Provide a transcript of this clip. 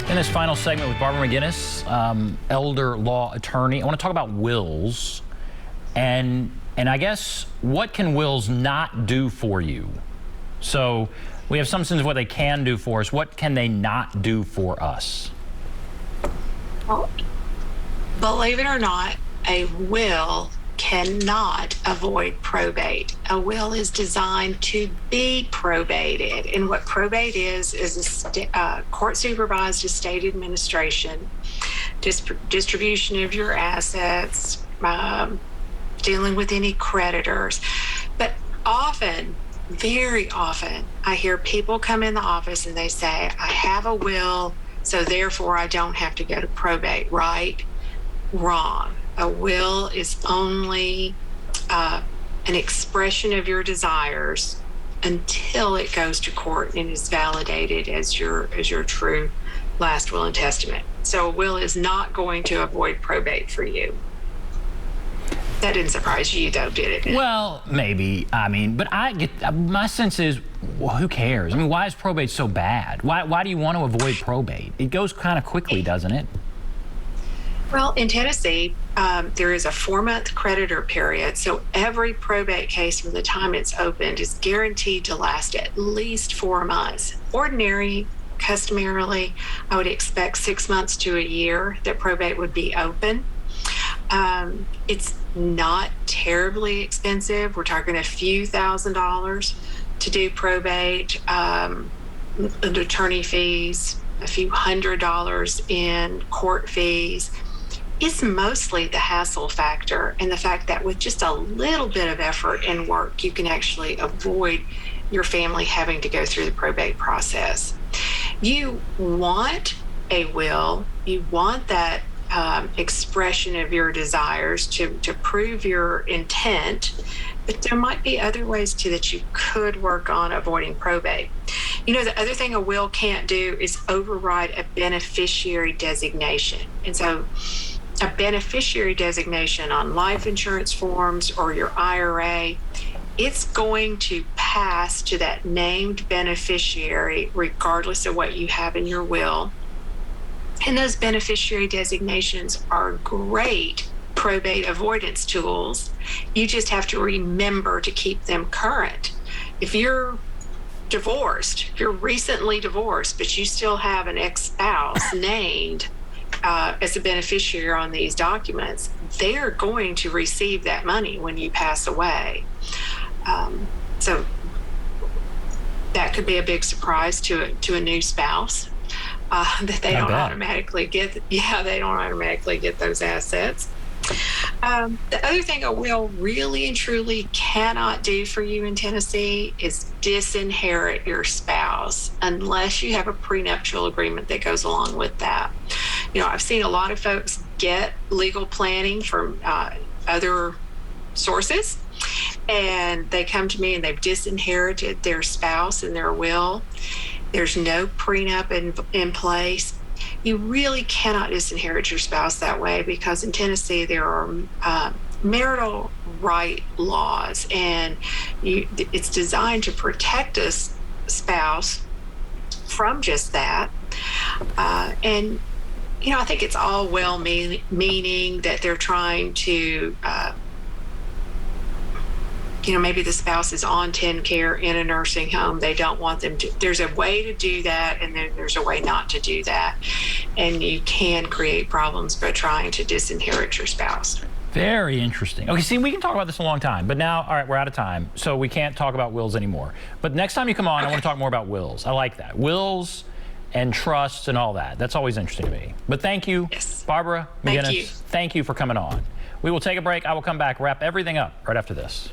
In this final segment with Barbara McGinnis, elder law attorney, I want to talk about wills and I guess what can wills not do for you? So we have some sense of what they can do for us. What can they not do for us? Well, believe it or not, a will cannot avoid probate. A will is designed to be probated. And what probate is a court-supervised estate administration, distribution of your assets, dealing with any creditors. But often, very often, I hear people come in the office and they say, I have a will, so therefore I don't have to go to probate, right? Wrong. A will is only an expression of your desires until it goes to court and is validated as your true last will and testament. So a will is not going to avoid probate for you. That didn't surprise you, though, did it? Well, maybe. I mean, but my sense is, well, who cares? I mean, why is probate so bad? Why do you want to avoid probate? It goes kind of quickly, doesn't it? Well, in Tennessee, there is a 4-month creditor period, so every probate case from the time it's opened is guaranteed to last at least 4 months. Customarily, I would expect 6 months to a year that probate would be open. It's not terribly expensive. We're talking a few $1,000s to do probate, and attorney fees, a few $100s in court fees. It's mostly the hassle factor and the fact that with just a little bit of effort and work, you can actually avoid your family having to go through the probate process. You want a will, you want that expression of your desires to prove your intent, but there might be other ways too that you could work on avoiding probate. You know, the other thing a will can't do is override a beneficiary designation. And so a beneficiary designation on life insurance forms or your IRA, it's going to pass to that named beneficiary regardless of what you have in your will. And those beneficiary designations are great probate avoidance tools. You just have to remember to keep them current. If you're divorced, if you're recently divorced, but you still have an ex-spouse named as a beneficiary on these documents, they're going to receive that money when you pass away. So that could be a big surprise to a new spouse. That they don't automatically get, they don't automatically get those assets. The other thing a will really and truly cannot do for you in Tennessee is disinherit your spouse unless you have a prenuptial agreement that goes along with that. You know, I've seen a lot of folks get legal planning from other sources, and they come to me and they've disinherited their spouse in their will. There's no prenup in place. You really cannot disinherit your spouse that way because in Tennessee there are marital right laws, and it's designed to protect a spouse from just that. And you know, I think it's all well-meaning that they're trying to you know, maybe the spouse is on TennCare in a nursing home. They don't want them to. There's a way to do that, and then there's a way not to do that. And you can create problems by trying to disinherit your spouse. Very interesting. Okay, see, we can talk about this a long time, but now, all right, we're out of time, so we can't talk about wills anymore. But next time you come on, I want to talk more about wills. I like that. Wills and trusts and all that. That's always interesting to me. But thank you, yes. Barbara McGinnis. Thank you. Thank you for coming on. We will take a break. I will come back, wrap everything up right after this.